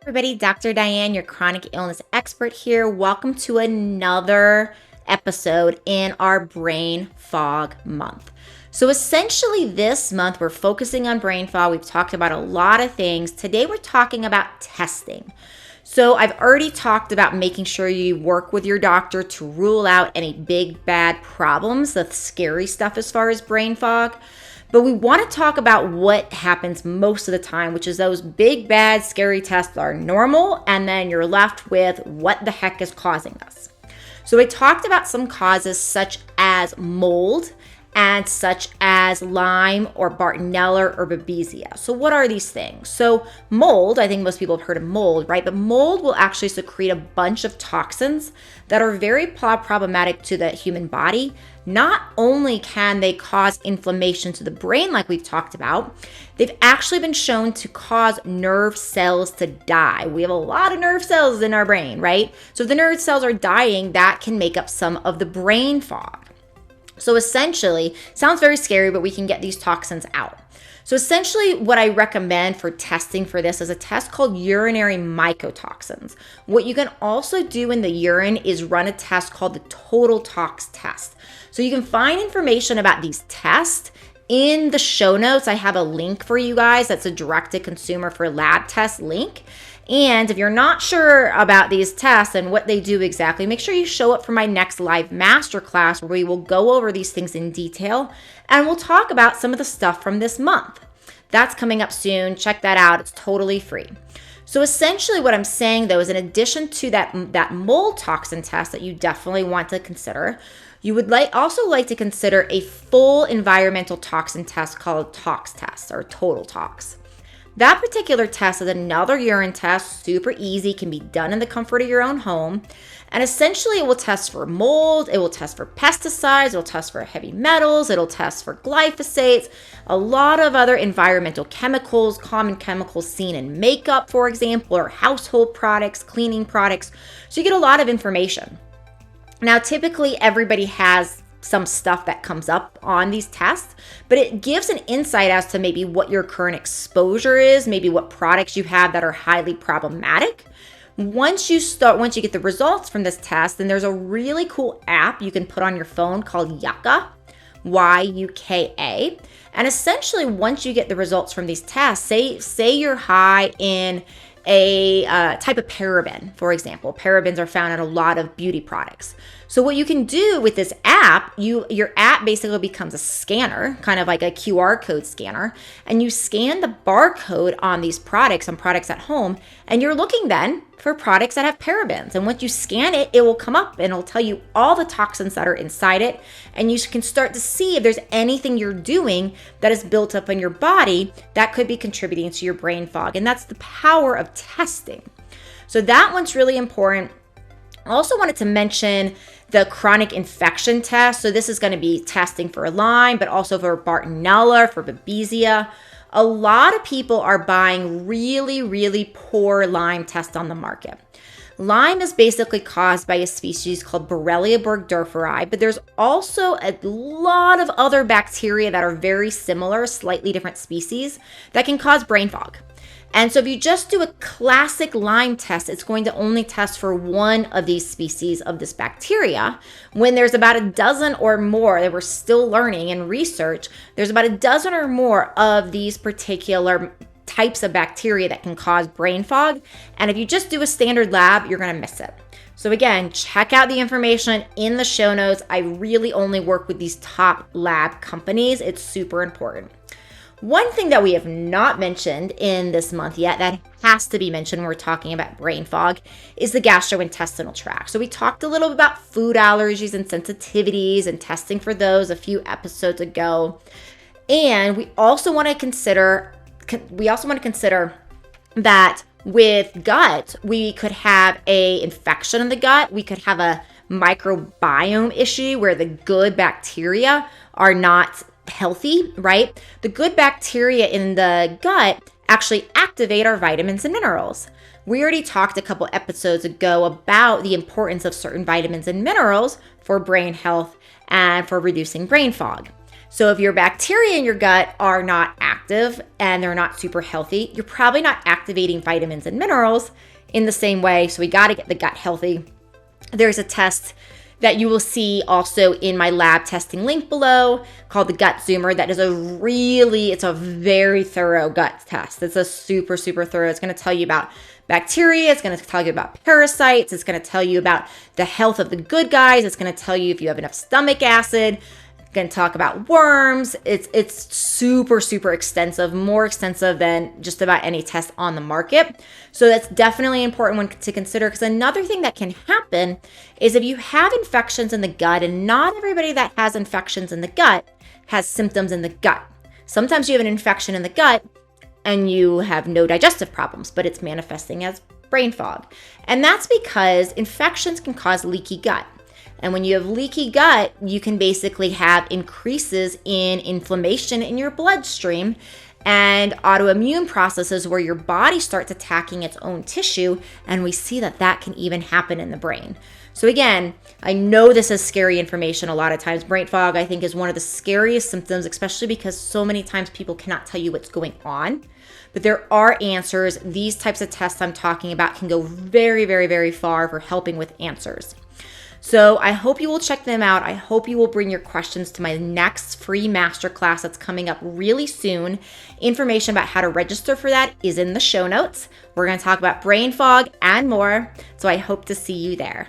Everybody, Dr. Diane, your chronic illness expert here. Welcome to another episode in our brain fog month. So essentially this month we're focusing on brain fog. We've talked about a lot of things. Today we're talking about testing. So I've already talked about making sure you work with your doctor to rule out any big bad problems, the scary stuff as far as brain fog. But we want to talk about what happens most of the time, which is those big, bad, scary tests are normal, and then you're left with what the heck is causing us. So we talked about some causes such as mold and such as Lyme or Bartonella or Babesia. So what are these things? So mold, I think most people have heard of mold, right? But mold will actually secrete a bunch of toxins that are very problematic to the human body. Not only can they cause inflammation to the brain like we've talked about, they've actually been shown to cause nerve cells to die. We have a lot of nerve cells in our brain, right? So if the nerve cells are dying, that can make up some of the brain fog. So essentially, sounds very scary, but we can get these toxins out. So essentially what I recommend for testing for this is a test called urinary mycotoxins. What you can also do in the urine is run a test called the total tox test. So you can find information about these tests in the show notes. I have a link for you guys. That's a direct to consumer for lab test link. And if you're not sure about these tests and what they do exactly, make sure you show up for my next live masterclass where we will go over these things in detail and we'll talk about some of the stuff from this month. That's coming up soon. Check that out. It's totally free. So essentially what I'm saying though is in addition to that mold toxin test that you definitely want to consider, you would also like to consider a full environmental toxin test called tox test or total tox. That particular test is another urine test, super easy, can be done in the comfort of your own home. And essentially it will test for mold, it will test for pesticides, it will test for heavy metals, it'll test for glyphosates, a lot of other environmental chemicals, common chemicals seen in makeup, for example, or household products, cleaning products. So you get a lot of information. Now, typically everybody has some stuff that comes up on these tests, but it gives an insight as to maybe what your current exposure is, maybe what products you have that are highly problematic. Once you get the results from this test, then there's a really cool app you can put on your phone called Yuka, Y-U-K-A. And essentially, once you get the results from these tests, say you're high in a type of paraben, for example. Parabens are found in a lot of beauty products. So what you can do with this app, your app basically becomes a scanner, kind of like a QR code scanner, and you scan the barcode on these products, on products at home, and you're looking then for products that have parabens. And once you scan it, it will come up and it'll tell you all the toxins that are inside it, and you can start to see if there's anything you're doing that is built up in your body that could be contributing to your brain fog. And that's the power of testing. So that one's really important. I also wanted to mention the chronic infection test. So this is going to be testing for Lyme, but also for Bartonella, for Babesia. A lot of people are buying really, really poor Lyme tests on the market. Lyme is basically caused by a species called Borrelia burgdorferi, but there's also a lot of other bacteria that are very similar, slightly different species, that can cause brain fog. And so if you just do a classic Lyme test, it's going to only test for one of these species of this bacteria. When there's about a dozen or more that we're still learning in research, there's about a dozen or more of these particular types of bacteria that can cause brain fog. And if you just do a standard lab, you're going to miss it. So again, check out the information in the show notes. I really only work with these top lab companies. It's super important. One thing that we have not mentioned in this month yet that has to be mentioned when we're talking about brain fog is the gastrointestinal tract. So we talked a little bit about food allergies and sensitivities and testing for those a few episodes ago. And we also want to consider that with gut, we could have an infection in the gut. We could have a microbiome issue where the good bacteria are not healthy, right? The good bacteria in the gut actually activate our vitamins and minerals. We already talked a couple episodes ago about the importance of certain vitamins and minerals for brain health and for reducing brain fog. So if your bacteria in your gut are not active and they're not super healthy, you're probably not activating vitamins and minerals in the same way. So we got to get the gut healthy. There's a test that you will see also in my lab testing link below called the Gut Zoomer. That is it's a very thorough gut test. It's a super, super thorough. It's going to tell you about bacteria. It's going to tell you about parasites. It's going to tell you about the health of the good guys. It's going to tell you if you have enough stomach acid. It's going to talk about worms. It's super, super extensive, more extensive than just about any test on the market. So that's definitely an important one to consider, because another thing that can happen is if you have infections in the gut, and not everybody that has infections in the gut has symptoms in the gut. Sometimes you have an infection in the gut and you have no digestive problems, but it's manifesting as brain fog. And that's because infections can cause leaky gut. And when you have leaky gut, you can basically have increases in inflammation in your bloodstream and autoimmune processes where your body starts attacking its own tissue. And we see that can even happen in the brain. So again, I know this is scary information a lot of times. Brain fog, I think, is one of the scariest symptoms, especially because so many times people cannot tell you what's going on. But there are answers. These types of tests I'm talking about can go very, very, very far for helping with answers. So I hope you will check them out. I hope you will bring your questions to my next free masterclass that's coming up really soon. Information about how to register for that is in the show notes. We're going to talk about brain fog and more. So I hope to see you there.